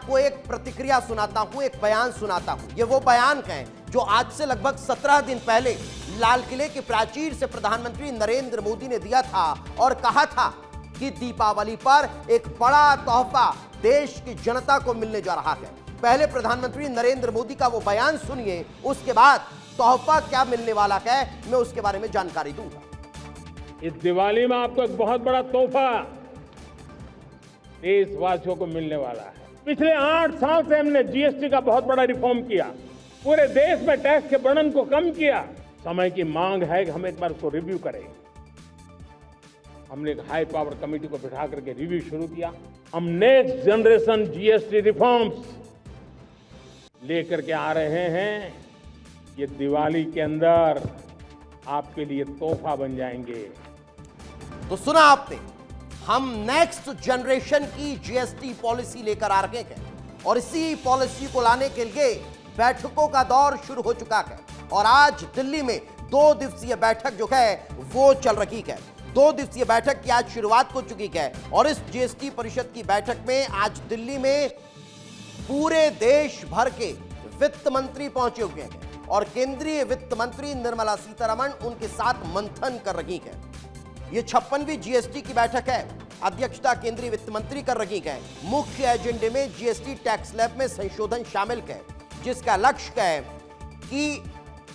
आपको एक प्रतिक्रिया सुनाता हूं, एक बयान सुनाता हूं। ये वो बयान है जो आज से लगभग 17 दिन पहले लाल किले की प्राचीर से प्रधानमंत्री नरेंद्र मोदी ने दिया था और कहा था कि दीपावली पर एक बड़ा तोहफा देश की जनता को मिलने जा रहा है। पहले प्रधानमंत्री नरेंद्र मोदी का वो बयान सुनिए, उसके बाद तोहफा क्या मिलने वाला है मैं उसके बारे में जानकारी दूंगा। इस दिवाली में आपको एक बहुत बड़ा तोहफा देशवासियों को मिलने वाला है। पिछले 8 साल से हमने जीएसटी का बहुत बड़ा रिफॉर्म किया, पूरे देश में टैक्स के बर्डन को कम किया। समय की मांग है कि हम एक बार उसको रिव्यू करें। हमने एक हाई पावर कमेटी को बिठा करके रिव्यू शुरू किया। हम नेक्स्ट जनरेशन जीएसटी रिफॉर्म्स लेकर के आ रहे हैं। ये दिवाली के अंदर आपके लिए तोहफा बन जाएंगे। तो सुना आपने, हम नेक्स्ट जनरेशन की जीएसटी पॉलिसी लेकर आ रहे हैं और इसी पॉलिसी को लाने के लिए बैठकों का दौर शुरू हो चुका है और आज दिल्ली में 2 दिवसीय बैठक जो है वो चल रही है। 2 दिवसीय बैठक की आज शुरुआत हो चुकी है और इस जीएसटी परिषद की बैठक में आज दिल्ली में पूरे देश भर के वित्त मंत्री पहुंचे हुए हैं और केंद्रीय वित्त मंत्री निर्मला सीतारमण उनके साथ मंथन कर रही है। ये 56वीं जीएसटी की बैठक है। अध्यक्षता केंद्रीय वित्त मंत्री कर रही है। मुख्य एजेंडे में जीएसटी टैक्स स्लैब में संशोधन शामिल है, जिसका लक्ष्य है कि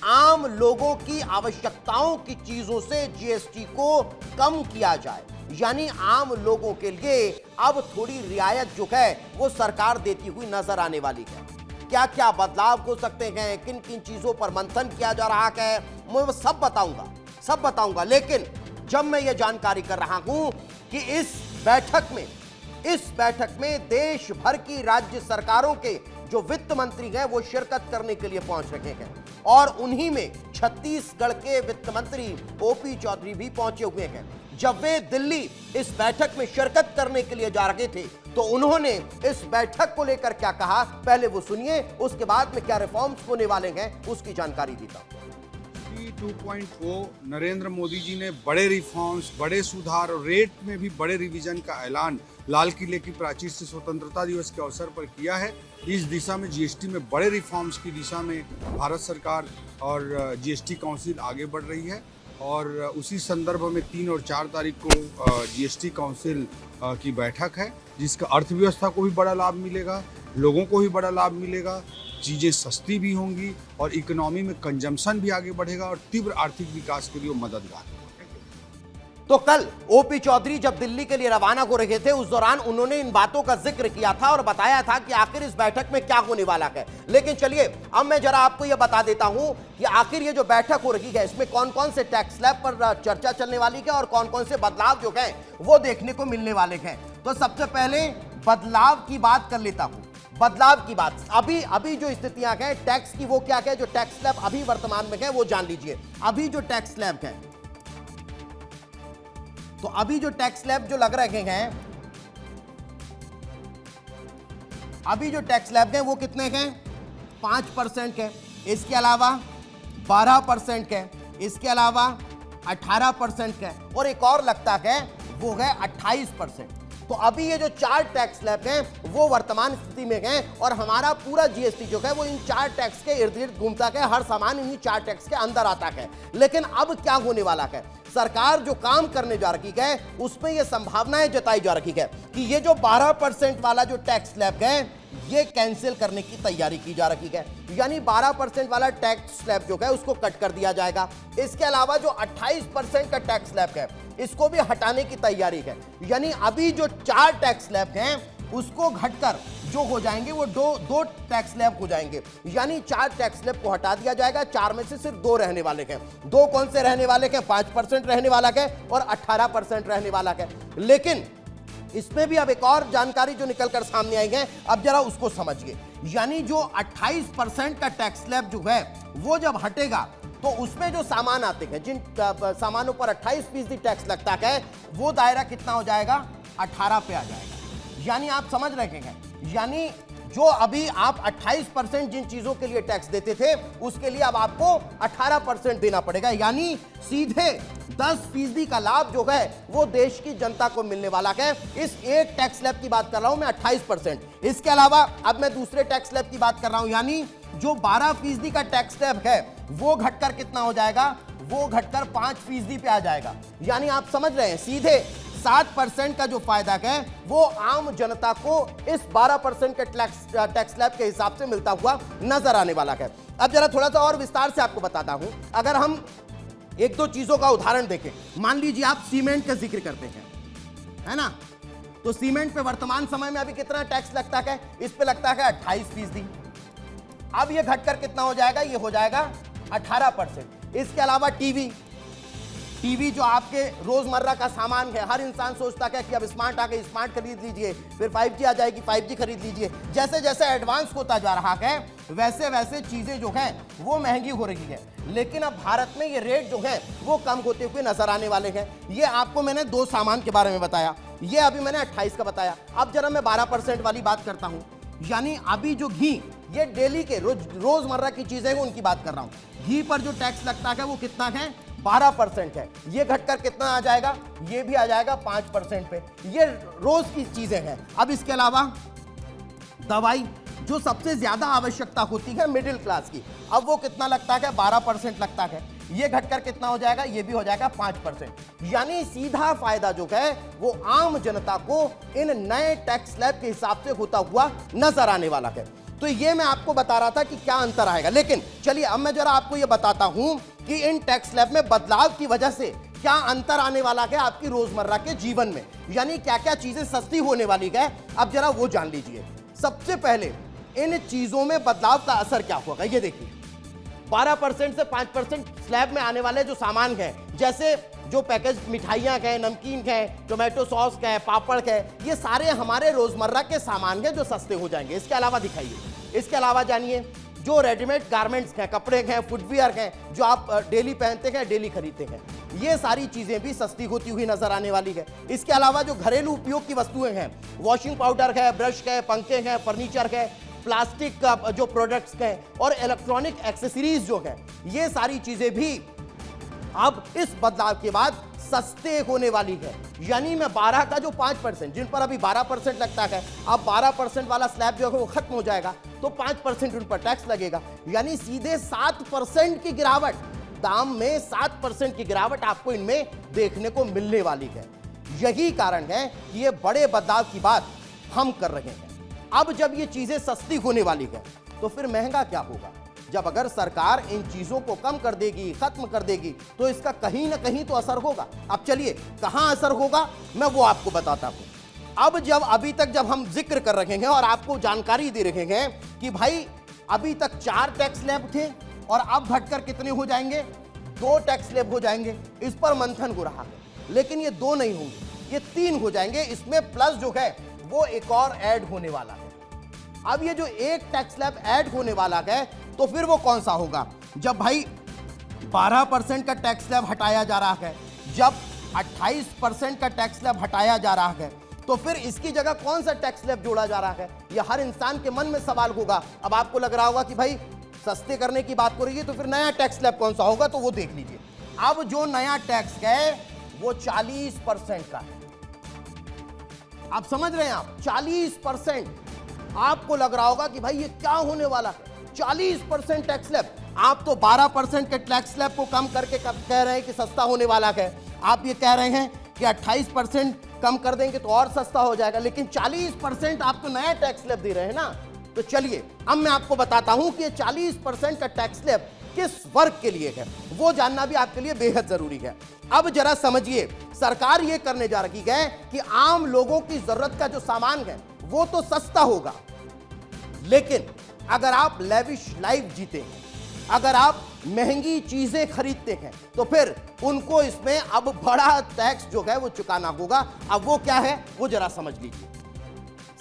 आम लोगों की आवश्यकताओं की चीजों से जीएसटी को कम किया जाए। यानी आम लोगों के लिए अब थोड़ी रियायत जो है वो सरकार देती हुई नजर आने वाली है। क्या क्या बदलाव हो सकते हैं, किन किन चीजों पर मंथन किया जा रहा है, मैं वो सब बताऊंगा। लेकिन जब मैं ये जानकारी कर रहा हूं कि इस बैठक में देश भर की राज्य सरकारों के जो वित्त मंत्री हैं वो शिरकत करने के लिए पहुंच रहे हैं और उन्हीं में छत्तीसगढ़ के वित्त मंत्री ओपी चौधरी भी पहुंचे हुए हैं। जब वे दिल्ली इस बैठक में शिरकत करने के लिए जा रहे थे तो उन्होंने इस बैठक को लेकर क्या कहा, पहले वो सुनिए, उसके बाद में क्या रिफॉर्म्स होने वाले हैं उसकी जानकारी देता हूं। 2.0 नरेंद्र मोदी जी ने बड़े रिफॉर्म्स, बड़े सुधार और रेट में भी बड़े रिवीजन का ऐलान लाल किले की प्राचीर से स्वतंत्रता दिवस के अवसर पर किया है। इस दिशा में जीएसटी में बड़े रिफॉर्म्स की दिशा में भारत सरकार और जीएसटी काउंसिल आगे बढ़ रही है और उसी संदर्भ में 3 और 4 तारीख को जीएसटी काउंसिल की बैठक है, जिसका अर्थव्यवस्था को भी बड़ा लाभ मिलेगा, लोगों को भी बड़ा लाभ मिलेगा, चीज़ें सस्ती भी होंगी और इकोनॉमी में कंजम्पशन भी आगे बढ़ेगा और तीव्र आर्थिक विकास के लिए मददगार है। तो कल ओपी चौधरी जब दिल्ली के लिए रवाना हो रहे थे उस दौरान उन्होंने इन बातों का जिक्र किया था और बताया था कि आखिर इस बैठक में क्या होने वाला है। लेकिन चलिए अब मैं जरा आपको यह बता देता हूं कि आखिर ये जो बैठक हो रही है इसमें कौन कौन से टैक्स स्लैब पर चर्चा चलने वाली है और कौन कौन से बदलाव जो है वो देखने को मिलने वाले हैं। तो सबसे पहले बदलाव की बात कर लेता हूं। बदलाव की बात, अभी जो स्थितियां हैं टैक्स की वो क्या है, जो टैक्स स्लैब अभी वर्तमान में है वो जान लीजिए। अभी जो टैक्स स्लैब है, तो अभी जो टैक्स स्लैब जो लग रहे हैं, अभी जो टैक्स स्लैब है वो कितने हैं, 5% है, इसके अलावा 12% है, इसके अलावा 18% है और एक और लगता है वो है 28%। तो अभी ये जो 4 टैक्स स्लैब हैं वो वर्तमान स्थिति में हैं और हमारा पूरा जीएसटी जो है वो इन 4 टैक्स के इर्द गिर्द घूमता है। हर सामान इन्हीं 4 टैक्स के अंदर आता है। लेकिन अब क्या होने वाला है, सरकार जो काम करने जा रही है उसमें ये संभावनाएं जताई जा रही है कि ये जो 12% वाला जो टैक्स स्लैब है ये कैंसिल करने की तैयारी की जा रही है। यानी 12% वाला टैक्स स्लैब जो है उसको कट कर दिया जाएगा। इसके अलावा जो 28% का टैक्स स्लैब है इसको भी हटाने की तैयारी है। यानी अभी जो 4 टैक्स स्लैब हैं उसको घटकर जो हो जाएंगे वो दो टैक्स स्लैब हो जाएंगे। यानी 4 टैक्स स्लैब को हटा दिया जाएगा। 4 में से सिर्फ 2 रहने वाले हैं। 2 कौन से रहने वाले हैं, 5% रहने वाला है और 18% रहने वाला है। लेकिन इसमें भी अब एक और जानकारी जो निकलकर सामने आई है, अब जरा उसको समझिए। यानी जो 28% का टैक्स स्लैब जो है वो जब हटेगा तो उसमें जो सामान आते हैं, जिन सामानों पर 28% टैक्स लगता है वो दायरा कितना हो जाएगा, 18 पे आ जाएगा। यानी आप समझ रहे हैं, यानी जो अभी आप 28% जिन चीजों के लिए टैक्स देते थे उसके लिए अब आपको 18% देना पड़ेगा, यानी सीधे 10% का लाभ जो है वो देश की जनता को मिलने वाला है। इस एक टैक्स स्लैब की बात कर रहा हूं मैं 28%। इसके अलावा अब मैं दूसरे टैक्स स्लैब की बात कर रहा हूं, यानी जो 12% का टैक्स स्लैब है वो घटकर कितना हो जाएगा, वो घटकर 5% पे आ जाएगा। यानी आप समझ रहे हैं सीधे 7% का जो फायदा है वो आम जनता को इस 12% के टैक्स स्लैब के हिसाब से मिलता हुआ नजर आने वाला है। अब जरा थोड़ा सा और विस्तार से आपको बताता हूं। अगर हम एक दो चीजों का उदाहरण देखें, मान लीजिए आप सीमेंट का जिक्र करते हैं, है ना, तो सीमेंट पे वर्तमान समय में अभी कितना टैक्स लगता है, इस पे लगता है 28%। अब ये घटकर कितना हो जाएगा, ये हो जाएगा 18%। इसके अलावा टीवी जो आपके रोजमर्रा का सामान है, हर इंसान सोचता है कि अब स्मार्ट आ गई, स्मार्ट खरीद लीजिए, फिर 5G आ जाएगी, 5G खरीद लीजिए। जैसे जैसे एडवांस होता जा रहा है वैसे वैसे चीजें जो हैं वो महंगी हो रही है, लेकिन अब भारत में ये रेट जो है वो कम होते हुए नजर आने वाले हैं। ये आपको मैंने 2 सामान के बारे में बताया, ये अभी मैंने 28 का बताया। अब जरा मैं 12% वाली बात करता हूं, यानी अभी जो घी, ये डेली के रोजमर्रा की चीजें हैं उनकी बात कर रहा हूं। घी पर जो टैक्स लगता है वो कितना है, 12% है। ये घटकर कितना आ जाएगा, ये भी आ जाएगा 5% पे। ये रोज की चीजें हैं। अब इसके अलावा दवाई, जो सबसे ज्यादा आवश्यकता होती है मिडिल क्लास की, अब वो कितना लगता है, 12% लगता है। ये घटकर कितना हो जाएगा, ये भी हो जाएगा 5%। यानी सीधा फायदा जो है वो आम जनता को इन नए टैक्स स्लैब के हिसाब से होता हुआ नजर आने वाला है। तो ये मैं आपको बता रहा था कि क्या अंतर आएगा, लेकिन चलिए अब मैं जरा आपको ये बताता हूं कि इन टैक्स स्लैब में बदलाव की वजह से क्या अंतर आने वाला है आपकी रोजमर्रा के जीवन में, यानी क्या क्या चीजें सस्ती होने वाली है। अब जरा वो जान लीजिए। सबसे पहले इन चीजों में बदलाव का असर क्या होगा, ये देखिए। 12% से 5% स्लैब में आने वाले जो सामान हैं, जैसे जो पैकेज मिठाइयाँ हैं, नमकीन हैं, टोमेटो सॉस है, पापड़ है, ये सारे हमारे रोजमर्रा के सामान हैं जो सस्ते हो जाएंगे। इसके अलावा दिखाइए, इसके अलावा जानिए जो रेडीमेड गारमेंट्स हैं, कपड़े हैं, फुटवियर हैं, जो आप डेली पहनते हैं, डेली खरीदते हैं, ये सारी चीजें भी सस्ती होती हुई नजर आने वाली है। इसके अलावा जो घरेलू उपयोग की वस्तुएं हैं, वॉशिंग पाउडर है, ब्रश है, पंखे हैं, फर्नीचर है, प्लास्टिक का जो प्रोडक्ट्स हैं और इलेक्ट्रॉनिक एक्सेसरीज जो है, ये सारी चीजें भी अब इस बदलाव के बाद सस्ते होने वाली है। यानी मैं 12 का जो 5%, जिन पर अभी 12% लगता है, अब 12% वाला स्लैब जो है वो खत्म हो जाएगा, तो 5% उन पर टैक्स लगेगा। यानी सीधे 7% की गिरावट, दाम में 7% की गिरावट आपको इनमें देखने को मिलने वाली है। यही कारण है कि ये बड़े बदलाव की बात हम कर रहे हैं। अब जब ये चीजें सस्ती होने वाली है तो फिर महंगा क्या होगा। जब अगर सरकार इन चीजों को कम कर देगी, खत्म कर देगी, तो इसका कहीं ना कहीं तो असर होगा। अब चलिए कहां असर होगा मैं वो आपको बताता हूं। अब जब अभी तक जब हम जिक्र कर रहे हैं और आपको जानकारी दे रहे हैं कि भाई अभी तक 4 टैक्स स्लैब थे और अब घटकर कितने हो जाएंगे, 2 टैक्स स्लैब हो जाएंगे, इस पर मंथन हो रहा है। लेकिन ये 2 नहीं होंगे, ये 3 हो जाएंगे। इसमें प्लस जो है वो एक और ऐड होने वाला है। अब ये जो एक टैक्स स्लैब ऐड होने वाला है तो फिर वो कौन सा होगा, जब भाई 12% का टैक्स स्लैब हटाया जा रहा है, जब 28% का टैक्स स्लैब हटाया जा रहा है, तो फिर इसकी जगह कौन सा टैक्स स्लैब जोड़ा जा रहा है, यह हर इंसान के मन में सवाल होगा। अब आपको लग रहा होगा कि भाई सस्ते करने की बात हो रही है तो फिर नया टैक्स स्लैब कौन सा होगा, तो वो देख लीजिए। अब जो नया टैक्स है वो 40% का है। आप समझ रहे हैं, आप 40%। आपको लग रहा होगा कि भाई ये क्या होने वाला है, 40% टैक्स स्लैब। आप तो 12% के टैक्स स्लैब को कम करके कह रहे हैं कि सस्ता होने वाला है। आप ये कह रहे हैं कि 28% कम कर देंगे तो और सस्ता हो जाएगा, लेकिन 40% आप तो नया टैक्स स्लैब दे रहे हैं ना। तो चलिए अब मैं आपको बताता हूं कि 40% का टैक्स स्लैब किस वर्ग के लिए है, वो जानना भी आपके लिए बेहद जरूरी है। अब जरा समझिए, सरकार ये करने जा रही है कि आम लोगों की जरूरत का जो सामान है वो तो सस्ता होगा, लेकिन अगर आप लेविश लाइफ जीते हैं, अगर आप महंगी चीजें खरीदते हैं, तो फिर उनको इसमें अब बड़ा टैक्स जो है वो चुकाना होगा। अब वो क्या है वो जरा समझ लीजिए।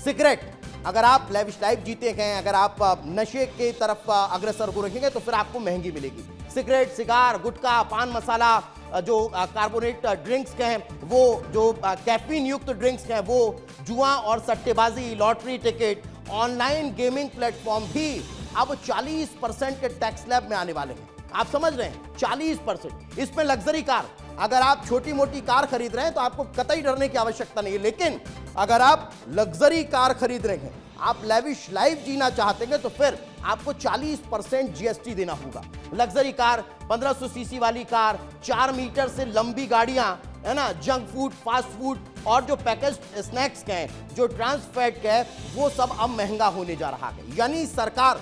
सिगरेट, अगर आप लेविश लाइफ जीते हैं, अगर आप नशे की तरफ अग्रसर हो रहे हैं, तो फिर आपको महंगी मिलेगी। सिगरेट, सिगार, गुटखा, पान मसाला, जो कार्बोनेट ड्रिंक्स हैं, वो जो कैफीन युक्त ड्रिंक्स हैं, वो जुआ और सट्टेबाजी, lottery ticket online gaming platform भी अब 40% के टैक्स स्लैब में आने वाले हैं। आप समझ रहे हैं, 40%। इसमें लग्जरी कार, अगर आप छोटी मोटी कार खरीद रहे हैं तो आपको कतई डरने की आवश्यकता नहीं है, लेकिन अगर आप लग्जरी कार खरीद रहे हैं, आप लेविश लाइफ जीना चाहते हैं, तो फिर आपको 40% जीएसटी देना होगा। लग्जरी कार, 1500 सीसी वाली कार, 4 मीटर से लंबी गाड़ियां, है ना, जंक फूड, फास्ट फूड और जो पैकेज्ड स्नैक्स के हैं, जो ट्रांस फैट के हैं, वो सब अब महंगा होने जा रहा है। यानी सरकार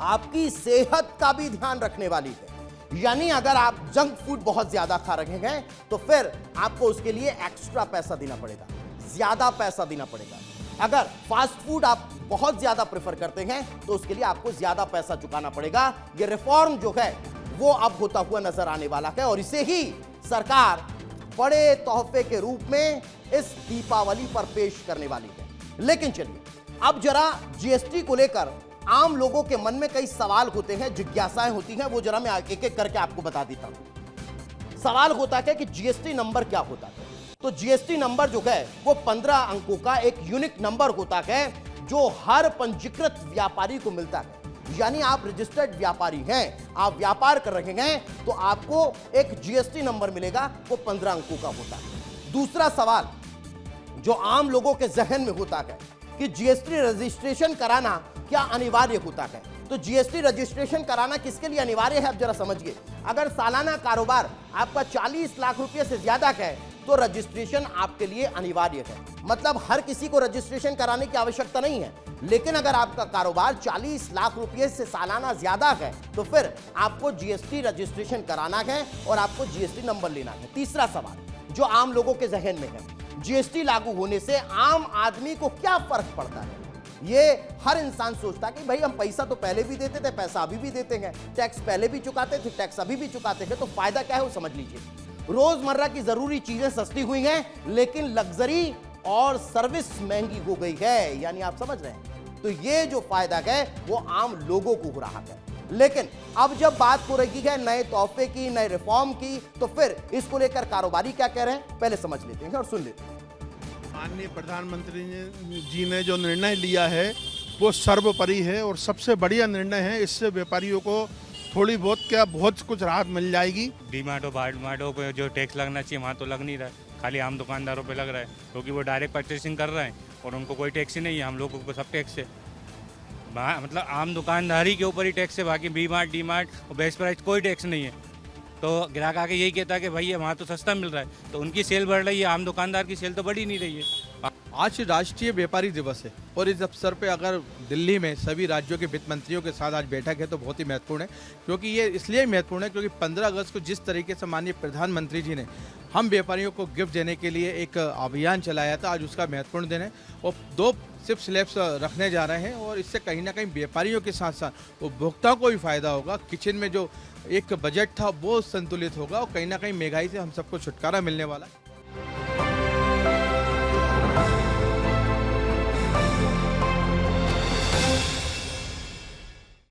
आपकी सेहत का भी ध्यान रखने वाली है। यानी अगर आप जंक फूड बहुत ज्यादा खा रहे हैं तो फिर आपको उसके लिए एक्स्ट्रा पैसा देना पड़ेगा, ज्यादा पैसा देना पड़ेगा। अगर फास्ट फूड आप बहुत ज्यादा प्रेफर करते हैं तो उसके लिए आपको ज्यादा पैसा चुकाना पड़ेगा। ये रिफॉर्म जो है वो अब होता हुआ नजर आने वाला है और इसे ही सरकार बड़े तोहफे के रूप में इस दीपावली पर पेश करने वाली है। लेकिन चलिए अब जरा जीएसटी को लेकर आम लोगों के मन में कई सवाल होते हैं, जिज्ञासाएं होती हैं, वो जरा मैं एक एक करके आपको बता देता हूं। सवाल होता है कि जीएसटी नंबर क्या होता है। तो जीएसटी नंबर जो है वो 15 अंकों का एक यूनिक नंबर होता है जो हर पंजीकृत व्यापारी को मिलता है। यानी आप रजिस्टर्ड व्यापारी हैं, आप व्यापार कर रहे हैं तो आपको एक जीएसटी नंबर मिलेगा, वो 15 अंकों का होता है। दूसरा सवाल जो आम लोगों के जहन में होता है कि जीएसटी रजिस्ट्रेशन कराना क्या अनिवार्य होता है। तो जीएसटी रजिस्ट्रेशन कराना किसके लिए अनिवार्य है, आप जरा समझिए। अगर सालाना कारोबार आपका 40 लाख रुपए से ज्यादा है तो रजिस्ट्रेशन आपके लिए अनिवार्य है। मतलब हर किसी को रजिस्ट्रेशन कराने की आवश्यकता नहीं है, लेकिन अगर आपका कारोबार 40 लाख रुपए से सालाना ज्यादा है तो फिर आपको जीएसटी रजिस्ट्रेशन कराना है और आपको जीएसटी नंबर लेना है। तीसरा सवाल जो आम लोगों के जहन में है, जीएसटी लागू होने से आम आदमी को क्या फर्क पड़ता है। ये हर इंसान सोचता है कि भाई हम पैसा तो पहले भी देते थे, पैसा अभी भी देते हैं, टैक्स पहले भी चुकाते थे, टैक्स अभी भी चुकाते हैं, तो फायदा क्या है वो समझ लीजिए। रोजमर्रा की जरूरी चीजें सस्ती हुई हैं, लेकिन लग्जरी और सर्विस महंगी हो गई है। यानी आप समझ रहे हैं, तो ये जो फायदा है वो आम लोगों को हो रहा है। लेकिन अब जब बात हो रही है नए तोहफे की, नए रिफॉर्म की, तो फिर इसको लेकर कारोबारी क्या कह रहे हैं पहले समझ लेते हैं और सुन लेते हैं। माननीय प्रधानमंत्री जी ने जो निर्णय लिया है वो सर्वोपरि है और सबसे बढ़िया निर्णय है। इससे व्यापारियों को थोड़ी बहुत क्या बहुत कुछ राहत मिल जाएगी। डीमार्ट और बार्टमार्टों पे जो टैक्स लगना चाहिए वहाँ तो लग नहीं रहा है, खाली आम दुकानदारों पे लग रहा है क्योंकि वो डायरेक्ट परचेसिंग कर रहे हैं और उनको कोई टैक्स ही नहीं है। हम लोगों को सब टैक्स है, मतलब आम दुकानदारी के ऊपर ही टैक्स है, बाकी वी मार्ट डी मार्ट और बेस्ट प्राइस कोई टैक्स नहीं है। तो ग्राहक आके यही कहता है कि भाई वहाँ तो सस्ता मिल रहा है, तो उनकी सेल बढ़ रही है, आम दुकानदार की सेल तो बढ़ ही नहीं रही है। आज राष्ट्रीय व्यापारी दिवस है और इस अवसर पे अगर दिल्ली में सभी राज्यों के वित्त मंत्रियों के साथ आज बैठक है तो बहुत ही महत्वपूर्ण है। क्योंकि ये इसलिए महत्वपूर्ण है क्योंकि 15 अगस्त को जिस तरीके से माननीय प्रधानमंत्री जी ने हम व्यापारियों को गिफ्ट देने के लिए एक अभियान चलाया था, आज उसका महत्वपूर्ण दिन है। और 2 सिर्फ स्लैब्स रखने जा रहे हैं और इससे कहीं ना कहीं व्यापारियों के साथ साथ उपभोक्ताओं को भी फायदा होगा। किचन में जो एक बजट था वो संतुलित होगा और कहीं ना कहीं महंगाई से हम सबको छुटकारा मिलने वाला है।